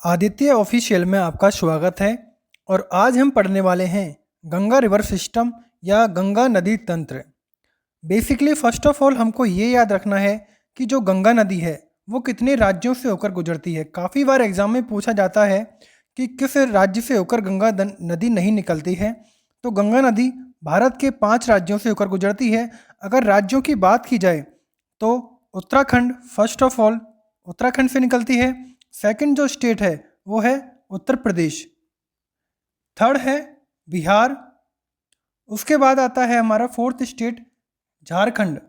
Aditya official में आपका स्वागत है। और आज हम पढ़ने वाले हैं गंगा रिवर सिस्टम या गंगा नदी तंत्र। बेसिकली फर्स्ट ऑफ ऑल हमको ये याद रखना है कि जो गंगा नदी है वो कितने राज्यों से होकर गुजरती है। काफ़ी बार एग्जाम में पूछा जाता है कि किस राज्य से होकर नदी नहीं निकलती है। तो गंगा नदी भारत के 5 राज्यों से होकर गुजरती है। अगर राज्यों की बात की जाए तो Uttarakhand first of all Uttarakhand से निकलती है। सेकंड जो स्टेट है वो है उत्तर प्रदेश। थर्ड है बिहार। उसके बाद आता है हमारा फोर्थ स्टेट झारखंड।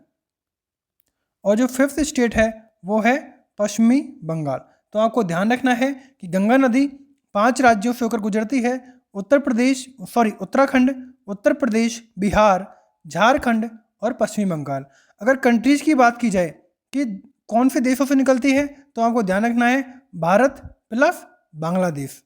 और जो फिफ्थ स्टेट है वो है पश्चिमी बंगाल। तो आपको ध्यान रखना है कि गंगा नदी 5 राज्यों से होकर गुजरती है। उत्तराखंड, उत्तर प्रदेश, बिहार, झारखंड और पश्चिमी बंगाल। अगर कंट्रीज की बात की जाए कि कौन से देशों से निकलती है तो आपको ध्यान रखना है भारत प्लस बांग्लादेश।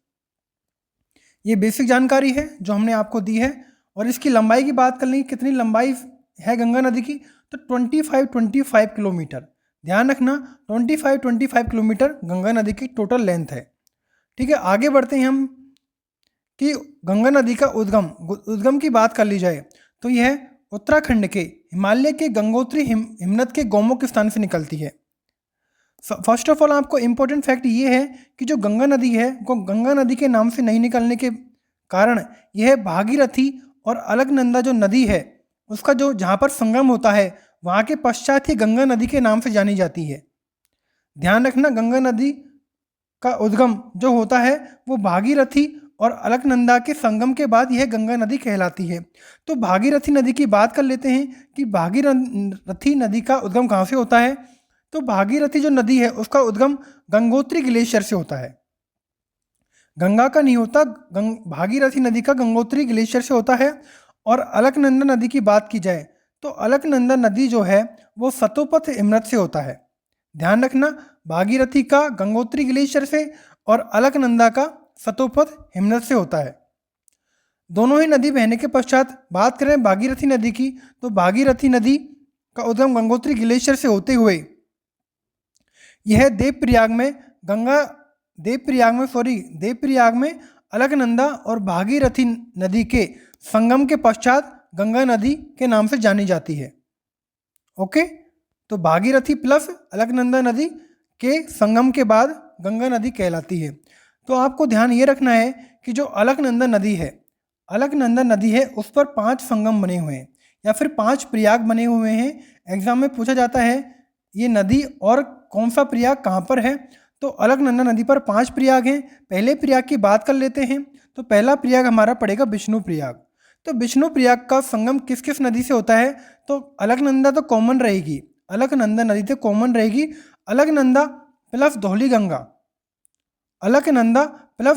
ये बेसिक जानकारी है जो हमने आपको दी है। और इसकी लंबाई की बात कर लें, कितनी लंबाई है गंगा नदी की, तो 25 किलोमीटर। ध्यान रखना 25 किलोमीटर गंगा नदी की टोटल लेंथ है। ठीक है, आगे बढ़ते हैं हम कि गंगा नदी का उद्गम की बात कर ली जाए तो यह उत्तराखंड के हिमालय के गंगोत्री हिमनद के गौमुख स्थान से निकलती है। फर्स्ट ऑफ ऑल आपको इम्पोर्टेंट फैक्ट ये है कि जो गंगा नदी है वो गंगा नदी के नाम से नहीं निकलने के कारण यह भागीरथी और अलकनंदा जो नदी है उसका जो जहाँ पर संगम होता है वहाँ के पश्चात ही गंगा नदी के नाम से जानी जाती है। ध्यान रखना गंगा नदी का उद्गम जो होता है वो भागीरथी और अलकनंदा के संगम के बाद यह गंगा नदी कहलाती है। तो भागीरथी नदी की बात कर लेते हैं कि भागीरथी नदी का उद्गम कहाँ से होता है। तो भागीरथी जो नदी है उसका उद्गम गंगोत्री ग्लेशियर से होता है। गंगा का नहीं होता, भागीरथी नदी का गंगोत्री ग्लेशियर से होता है। और अलकनंदा नदी की बात की जाए तो अलकनंदा नदी जो है वो सतोपथ हिमनद से होता है। ध्यान रखना भागीरथी का गंगोत्री ग्लेशियर से और अलकनंदा का सतोपथ हिमनद से होता है। दोनों ही नदी बहने के पश्चात बात करें भागीरथी नदी की तो भागीरथी नदी का उद्गम गंगोत्री ग्लेशियर से होते हुए यह देवप्रयाग में अलकनंदा और भागीरथी नदी के संगम के पश्चात गंगा नदी के नाम से जानी जाती है। ओके, तो भागीरथी प्लस अलकनंदा नदी के संगम के बाद गंगा नदी कहलाती है। तो आपको ध्यान ये रखना है कि जो अलकनंदा नदी है उस पर 5 संगम बने हुए हैं या फिर 5 प्रयाग बने हुए हैं। एग्जाम में पूछा जाता है ये नदी और कौन सा प्रयाग कहाँ पर है। तो अलकनंदा नदी पर 5 प्रयाग हैं। पहले प्रयाग की बात कर लेते हैं तो पहला प्रयाग हमारा पड़ेगा विष्णु प्रयाग। तो विष्णु प्रयाग का संगम किस किस नदी से होता है। तो अलकनंदा तो कॉमन रहेगी, अलकनंदा नदी तो कॉमन रहेगी। अलकनंदा प्लस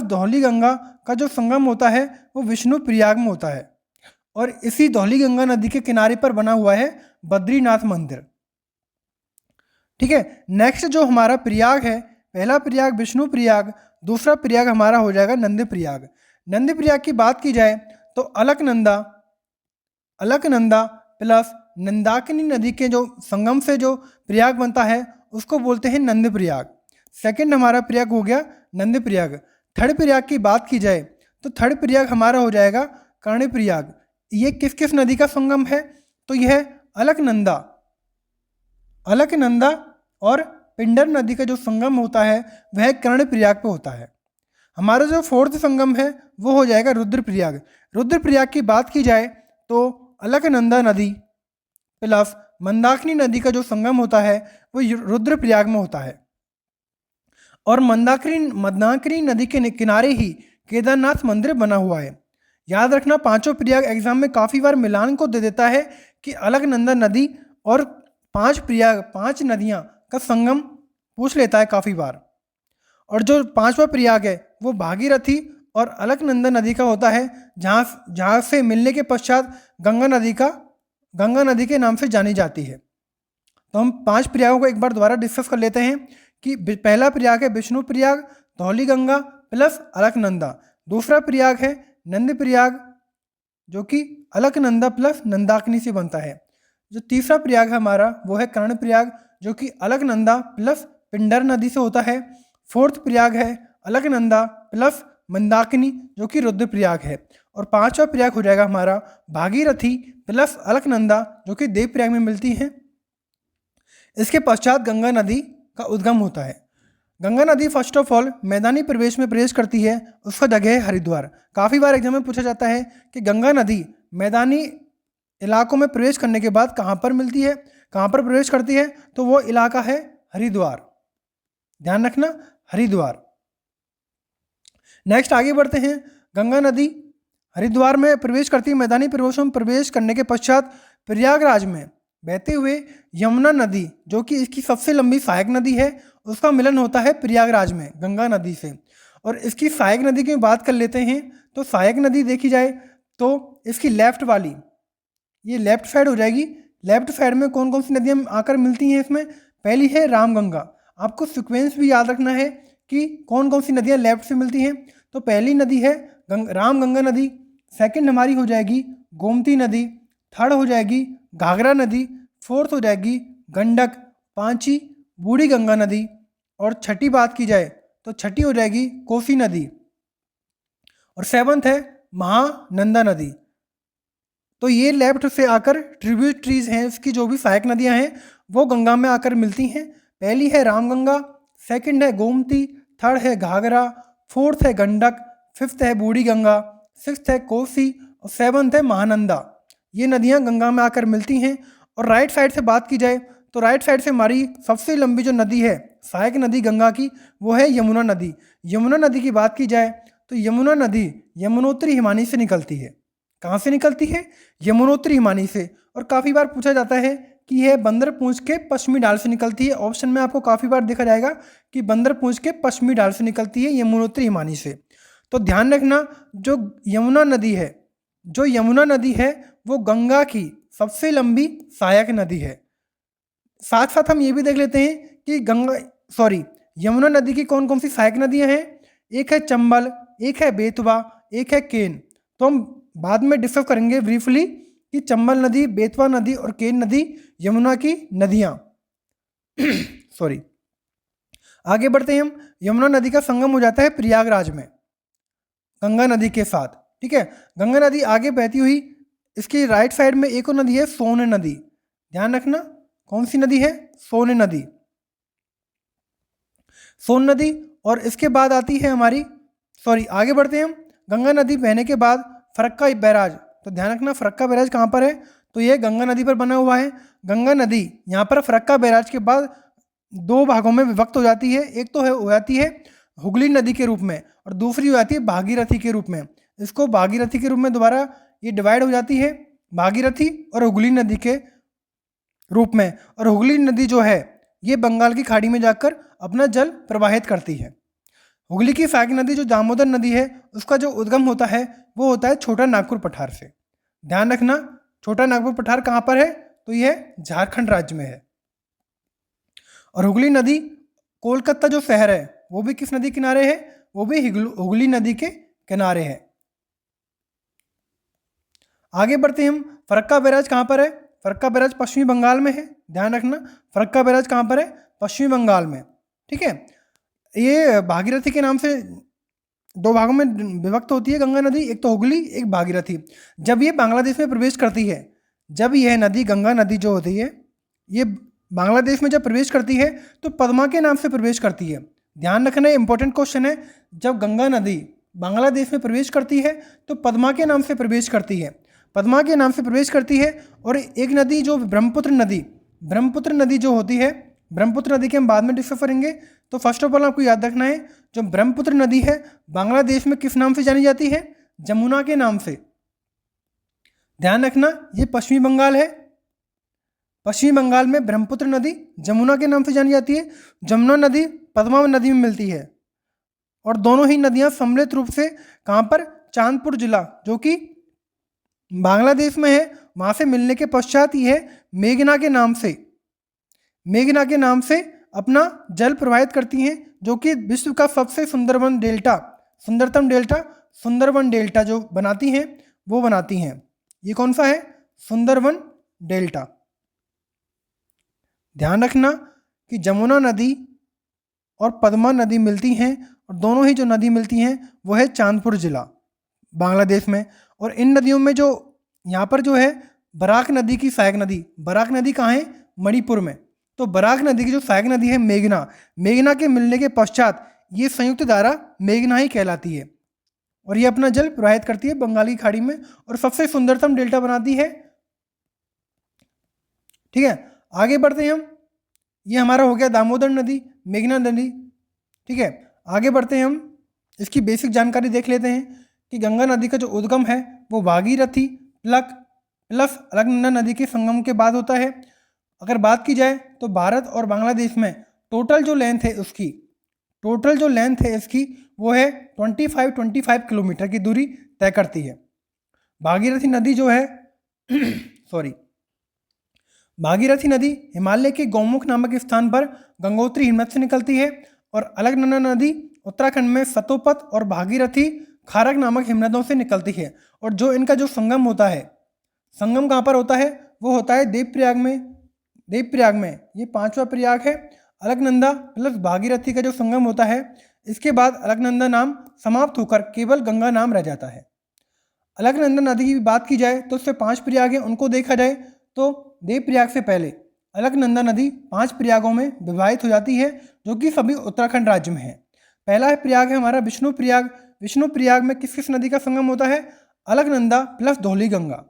धौली गंगा का जो संगम होता है वो विष्णु प्रयाग में होता है। और इसी धौली गंगा नदी के किनारे पर बना हुआ है बद्रीनाथ मंदिर। ठीक है, नेक्स्ट जो हमारा प्रयाग है, पहला प्रयाग विष्णु प्रयाग, दूसरा प्रयाग हमारा हो जाएगा नंदी प्रयाग। नंदी प्रयाग की बात की जाए तो अलकनंदा प्लस नंदाकिनी नदी के जो संगम से जो प्रयाग बनता है उसको बोलते हैं नंदी प्रयाग। सेकंड हमारा प्रयाग हो गया नंदी प्रयाग। थर्ड प्रयाग की बात की जाए तो थर्ड प्रयाग हमारा हो जाएगा कर्णी प्रयाग। ये किस किस नदी का संगम है तो यह अलकनंदा और पिंडर नदी का जो संगम होता है वह कर्ण प्रयाग पे होता है। हमारा जो फोर्थ संगम है वो हो जाएगा रुद्रप्रयाग। रुद्रप्रयाग की बात की जाए तो अलकनंदा नदी प्लस मंदाकिनी नदी का जो संगम होता है वो रुद्रप्रयाग में होता है। और मंदाकिनी नदी के किनारे ही केदारनाथ मंदिर बना हुआ है। याद रखना पांचों प्रयाग एग्जाम में काफ़ी बार मिलान को दे देता है कि अलकनंदा नदी और 5 नदियाँ का संगम पूछ लेता है काफ़ी बार। और जो 5वां प्रयाग है वो भागीरथी और अलकनंदा नदी का होता है, जहाँ से मिलने के पश्चात गंगा नदी के नाम से जानी जाती है। तो हम 5 प्रयागों को एक बार दोबारा डिस्कस कर लेते हैं कि पहला प्रयाग है विष्णु प्रयाग, धौली गंगा प्लस अलकनंदा। दूसरा प्रयाग है नंदी प्रयाग जो कि अलकनंदा प्लस नंदाकिनी से बनता है। जो तीसरा प्रयाग है हमारा वो है कर्ण प्रयाग जो कि अलकनंदा प्लस पिंडर नदी से होता है। फोर्थ प्रयाग है अलकनंदा प्लस मंदाकिनी जो कि रुद्रप्रयाग है। और पांचवा प्रयाग हो जाएगा हमारा भागीरथी प्लस अलकनंदा जो कि देवप्रयाग में मिलती है। इसके पश्चात गंगा नदी का उद्गम होता है। गंगा नदी फर्स्ट ऑफ ऑल मैदानी प्रवेश में प्रवेश करती है, उसका जगह है हरिद्वार। काफ़ी बार एग्जाम में पूछा जाता है कि गंगा नदी मैदानी इलाकों में प्रवेश करने के बाद कहाँ पर मिलती है, कहाँ पर प्रवेश करती है, तो वो इलाका है हरिद्वार। ध्यान रखना, हरिद्वार। नेक्स्ट आगे बढ़ते हैं। गंगा नदी हरिद्वार में प्रवेश करती है। मैदानी प्रवेशों में प्रवेश करने के पश्चात प्रयागराज में बहते हुए यमुना नदी जो कि इसकी सबसे लंबी सहायक नदी है, उसका मिलन होता है प्रयागराज में गंगा नदी से। और इसकी सहायक नदी की बात कर लेते हैं तो सहायक नदी देखी जाए तो इसकी लेफ्ट वाली, ये लेफ्ट साइड हो जाएगी। लेफ्ट साइड में कौन कौन सी नदियाँ आकर मिलती हैं इसमें? पहली है रामगंगा। आपको सीक्वेंस भी याद रखना है कि कौन कौन सी नदियाँ लेफ्ट से मिलती हैं। तो पहली नदी है रामगंगा नदी, सेकंड हमारी हो जाएगी गोमती नदी, थर्ड हो जाएगी घाघरा नदी, फोर्थ हो जाएगी गंडक, पांचवी बूढ़ी गंगा नदी, और छठी बात की जाए तो छठी हो जाएगी कोसी नदी, और सेवंथ है महानंदा नदी। तो ये लेफ्ट से आकर ट्रिब्यूटरीज हैं, इसकी जो भी सहायक नदियां हैं वो गंगा में आकर मिलती हैं। पहली है रामगंगा, सेकंड है गोमती, थर्ड है घाघरा, फोर्थ है गंडक, फिफ्थ है बूढ़ी गंगा, सिक्स्थ है कोसी, और सेवंथ है महानंदा। ये नदियां गंगा में आकर मिलती हैं। और राइट साइड से बात की जाए तो राइट साइड से हमारी सबसे लंबी जो नदी है सहायक नदी गंगा की, वो है यमुना नदी। यमुना नदी की बात की जाए तो यमुना नदी यमुनोत्री हिमानी से निकलती है। कहाँ से निकलती है? यमुनोत्री हिमानी से। और काफ़ी बार पूछा जाता है कि यह बंदरपूंछ के पश्चिमी ढाल से निकलती है। ऑप्शन में आपको काफ़ी बार देखा जाएगा कि बंदरपूंछ के पश्चिमी ढाल से निकलती है यमुनोत्री हिमानी से। तो ध्यान रखना, जो यमुना नदी है वो गंगा की सबसे लंबी सहायक नदी है। साथ साथ हम ये भी देख लेते हैं कि यमुना नदी की कौन कौन सी सहायक नदियां हैं। एक है चंबल, एक है बेतवा, एक है केन। तो हम बाद में डिस्कस करेंगे ब्रीफली कि चंबल नदी, बेतवा नदी और केन नदी यमुना की नदियां सॉरी। आगे बढ़ते हैं हम। यमुना नदी का संगम हो जाता है प्रयागराज में गंगा नदी के साथ। ठीक है, गंगा नदी आगे बहती हुई इसकी राइट साइड में एक और नदी है सोन नदी। ध्यान रखना, कौन सी नदी है? सोन नदी। सोन नदी। और इसके बाद आती है आगे बढ़ते हैं हम। गंगा नदी बहने के बाद फरक्का बैराज। तो ध्यान रखना, फरक्का बैराज कहाँ पर है? तो ये गंगा नदी पर बना हुआ है। गंगा नदी यहाँ पर फरक्का बैराज के बाद दो भागों में विभक्त हो जाती है। एक तो हो जाती है हुगली नदी के रूप में, और दूसरी हो जाती है भागीरथी के रूप में। इसको भागीरथी के रूप में दोबारा ये डिवाइड हो जाती है, भागीरथी और हुगली नदी के रूप में। और हुगली नदी जो है ये बंगाल की खाड़ी में जाकर अपना जल प्रवाहित करती है। हुगली की सहायक नदी जो दामोदर नदी है उसका जो उद्गम होता है वो होता है छोटा नागपुर पठार से। ध्यान रखना, छोटा नागपुर पठार कहाँ पर है? तो यह झारखंड राज्य में है। और हुगली नदी कोलकाता जो शहर है वो भी किस नदी किनारे है? वो भी हुगली नदी के किनारे है। आगे बढ़ते हैं हम। फरक्का बैराज कहाँ पर है? फरक्का बैराज पश्चिमी बंगाल में है। ध्यान रखना, फरक्का बैराज कहाँ पर है? पश्चिमी बंगाल में। ठीक है, ये भागीरथी के नाम से दो भागों में विभक्त होती है गंगा नदी, एक तो हुगली, एक भागीरथी। जब ये बांग्लादेश में प्रवेश करती है, जब यह नदी गंगा नदी जो होती है ये बांग्लादेश में जब प्रवेश करती है तो पद्मा के नाम से प्रवेश करती है। ध्यान रखना, इंपॉर्टेंट क्वेश्चन है। जब गंगा नदी बांग्लादेश में प्रवेश करती है तो पद्मा के नाम से प्रवेश करती है, पद्मा के नाम से प्रवेश करती है। और एक नदी जो ब्रह्मपुत्र नदी जो होती है, ब्रह्मपुत्र नदी के हम बाद में डिस्कस करेंगे। तो फर्स्ट ऑफ ऑल आपको याद रखना है, जो ब्रह्मपुत्र नदी है बांग्लादेश में किस नाम से जानी जाती है? जमुना के नाम से। ध्यान रखना, ये पश्चिमी बंगाल है। पश्चिमी बंगाल में ब्रह्मपुत्र नदी जमुना के नाम से जानी जाती है। जमुना नदी पद्मा नदी में मिलती है। और दोनों ही नदियां सम्मिलित रूप से कहाँ पर? चांदपुर जिला जो कि बांग्लादेश में है, वहाँ से मिलने के पश्चात यह मेघना के नाम से अपना जल प्रवाहित करती हैं, जो कि विश्व का सबसे सुंदरतम डेल्टा सुंदरवन डेल्टा जो बनाती हैं वो बनाती हैं। ये कौन सा है? सुंदरवन डेल्टा। ध्यान रखना कि जमुना नदी और पद्मा नदी मिलती हैं और दोनों ही जो नदी मिलती हैं वो है चांदपुर जिला बांग्लादेश में। और इन नदियों में जो यहाँ पर जो है बराक नदी की सहायक नदी, बराक नदी कहाँ है? मणिपुर में। तो बराक नदी की जो सहायक नदी है मेघना, मेघना के मिलने के पश्चात ये संयुक्त धारा मेघना ही कहलाती है और ये अपना जल प्रवाहित करती है बंगाल की खाड़ी में और सबसे सुंदरतम डेल्टा बनाती है। ठीक है, आगे बढ़ते हैं हम। ये हमारा हो गया दामोदर नदी, मेघना नदी। ठीक है, आगे बढ़ते हैं हम, इसकी बेसिक जानकारी देख लेते हैं कि गंगा नदी का जो उद्गम है वो भागीरथी प्लस अलकनंदा नदी के संगम के बाद होता है। अगर बात की जाए तो भारत और बांग्लादेश में टोटल जो लेंथ है इसकी वो है 25 किलोमीटर की दूरी तय करती है। भागीरथी नदी जो है भागीरथी नदी हिमालय के गौमुख नामक स्थान पर गंगोत्री हिमनद से निकलती है और अलकनंदा नदी उत्तराखंड में सतोपत और भागीरथी खारक नामक हिमनदों से निकलती है। और जो इनका जो संगम होता है, संगम कहाँ पर होता है? वो होता है देवप्रयाग में। ये 5वां प्रयाग है। अलकनंदा प्लस भागीरथी का जो संगम होता है, इसके बाद अलकनंदा नाम समाप्त होकर केवल गंगा नाम रह जाता है। अलकनंदा नदी की बात की जाए तो उससे 5 प्रयाग हैं, उनको देखा जाए तो देवप्रयाग से पहले अलकनंदा नदी 5 प्रयागों में विभाजित हो जाती है जो कि सभी उत्तराखंड राज्य में है। पहला प्रयाग है हमारा विष्णु प्रयाग। विष्णु प्रयाग में किस किस नदी का संगम होता है? अलकनंदा प्लस धौली गंगा।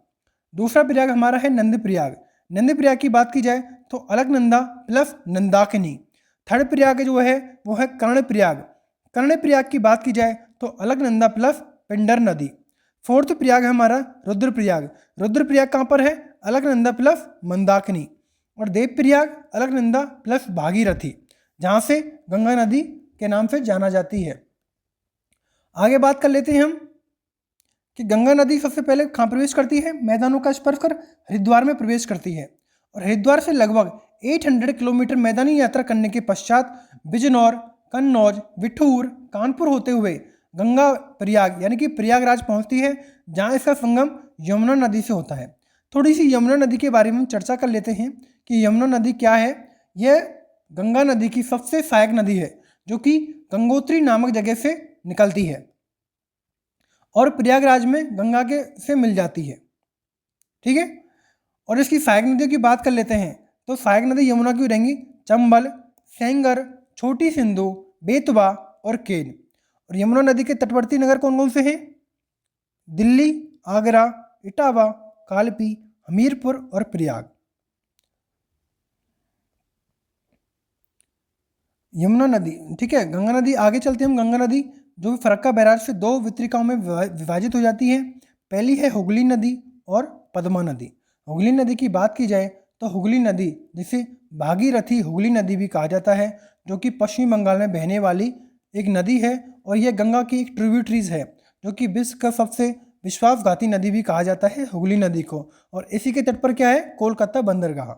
दूसरा प्रयाग हमारा है नंद प्रयाग। नंद प्रयाग की बात की जाए तो अलकनंदा प्लस नंदाकिनी। थर्ड प्रयाग जो है वो है कर्ण प्रयाग। कर्ण प्रयाग की बात की जाए तो अलकनंदा प्लस पिंडर नदी। फोर्थ प्रयाग है हमारा रुद्र प्रयाग। रुद्र प्रयाग कहाँ पर है? अलकनंदा प्लस मंदाकिनी। और देव प्रयाग अलकनंदा प्लस भागीरथी, जहाँ से गंगा नदी के नाम से जाना जाती है। आगे बात कर लेते हैं हम कि गंगा नदी सबसे पहले कहाँ प्रवेश करती है? मैदानों का स्पर्श कर हरिद्वार में प्रवेश करती है और हरिद्वार से लगभग 800 किलोमीटर मैदानी यात्रा करने के पश्चात बिजनौर, कन्नौज, बिठूर, कानपुर होते हुए गंगा प्रयाग यानी कि प्रयागराज पहुंचती है, जहां इसका संगम यमुना नदी से होता है। थोड़ी सी यमुना नदी के बारे में चर्चा कर लेते हैं कि यमुना नदी क्या है। यह गंगा नदी की सबसे सहायक नदी है जो कि गंगोत्री नामक जगह से निकलती है और प्रयागराज में गंगा के से मिल जाती है। ठीक है, और इसकी सहायक नदियों की बात कर लेते हैं तो सहायक नदी यमुना की रहेंगी चंबल, सेंगर, छोटी सिंधु, बेतवा और केन। और यमुना नदी के तटवर्ती नगर कौन कौन से हैं? दिल्ली, आगरा, इटावा, कालपी, हमीरपुर और प्रयाग। यमुना नदी, ठीक है। गंगा नदी, आगे चलते हैं हम। गंगा नदी जो फरक्का बैराज से 2 वितरिकाओं में विभाजित हो जाती है। पहली है हुगली नदी और पद्मा नदी। हुगली नदी की बात की जाए तो हुगली नदी, जिसे भागीरथी हुगली नदी भी कहा जाता है, जो कि पश्चिम बंगाल में बहने वाली एक नदी है और यह गंगा की एक ट्रिब्यूटरीज है, जो कि विश्व का सबसे विश्वासघाती नदी भी कहा जाता है हुगली नदी को। और इसी के तट पर क्या है? कोलकाता बंदरगाह।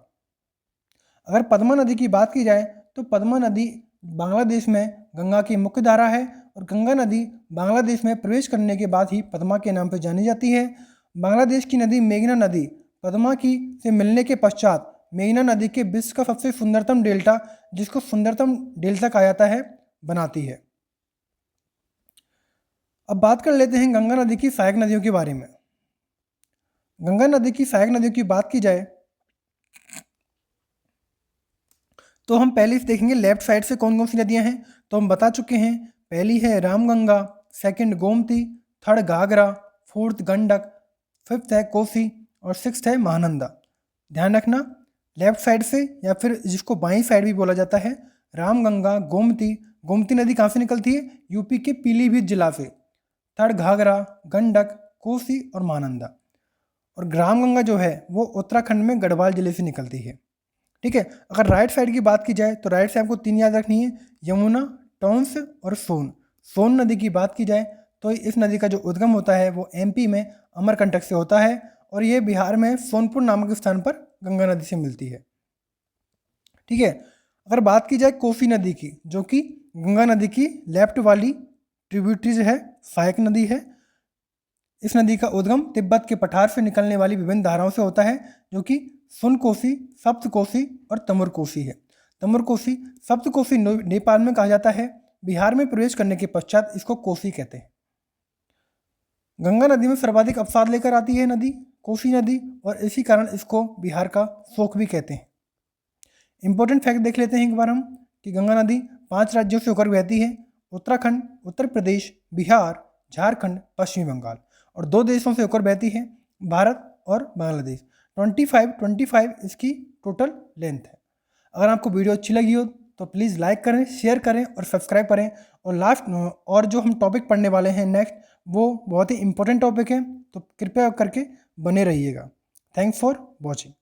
अगर पद्मा नदी की बात की जाए तो पद्मा नदी बांग्लादेश में गंगा की मुख्य धारा है और गंगा नदी बांग्लादेश में प्रवेश करने के बाद ही पद्मा के नाम पर जानी जाती है। बांग्लादेश की नदी मेघना नदी पद्मा की से मिलने के पश्चात मेघना नदी के विश्व का सबसे सुंदरतम डेल्टा, जिसको सुंदरतम डेल्टा कहा जाता है, बनाती है। अब बात कर लेते हैं गंगा नदी की सहायक नदियों के बारे में। गंगा नदी की सहायक नदियों की बात की जाए तो हम पहले से देखेंगे लेफ्ट साइड से कौन कौन सी नदियां हैं, तो हम बता चुके हैं। पहली है Ramganga, second Gomti, third Ghaghara, fourth Gandak, fifth है कोसी और सिक्स्थ है महानंदा। ध्यान रखना, लेफ्ट साइड से या फिर जिसको बाईं साइड भी बोला जाता है, रामगंगा, गोमती। गोमती नदी कहाँ से निकलती है? यूपी के पीलीभीत जिला से। थर्ड घाघरा, गंडक, कोसी और महानंदा। और रामगंगा जो है वो उत्तराखंड में गढ़वाल जिले से निकलती है। ठीक है, अगर राइट साइड की बात की जाए तो राइट साइड आपको 3 याद रखनी है, यमुना, टॉन्स और सोन। सोन नदी की बात की जाए तो इस नदी का जो उद्गम होता है वो एमपी में अमरकंटक से होता है और ये बिहार में सोनपुर नामक स्थान पर गंगा नदी से मिलती है। ठीक है, अगर बात की जाए कोसी नदी की, जो कि गंगा नदी की लेफ्ट वाली ट्रिब्यूटरीज है, सहायक नदी है। इस नदी का उद्गम तिब्बत के पठार से निकलने वाली विभिन्न धाराओं से होता है, जो कि सुन कोसी, सप्त कोसी और तमुर कोसी है। तमुर कोसी, सप्त कोसी नेपाल में कहा जाता है, बिहार में प्रवेश करने के पश्चात इसको कोसी कहते हैं। गंगा नदी में सर्वाधिक अवसाद लेकर आती है नदी कोसी नदी, और इसी कारण इसको बिहार का शोक भी कहते हैं। इंपॉर्टेंट फैक्ट देख लेते हैं एक बार हम कि गंगा नदी 5 राज्यों से होकर बहती है, उत्तराखंड, उत्तर प्रदेश, बिहार, झारखंड, पश्चिम बंगाल, और 2 देशों से होकर बहती है, भारत और बांग्लादेश। 25 इसकी टोटल लेंथ है। अगर आपको वीडियो अच्छी लगी हो तो प्लीज़ लाइक करें, शेयर करें और सब्सक्राइब करें। और जो हम टॉपिक पढ़ने वाले हैं नेक्स्ट, वो बहुत ही इंपॉर्टेंट टॉपिक है, तो कृपया करके बने रहिएगा। Thanks for watching.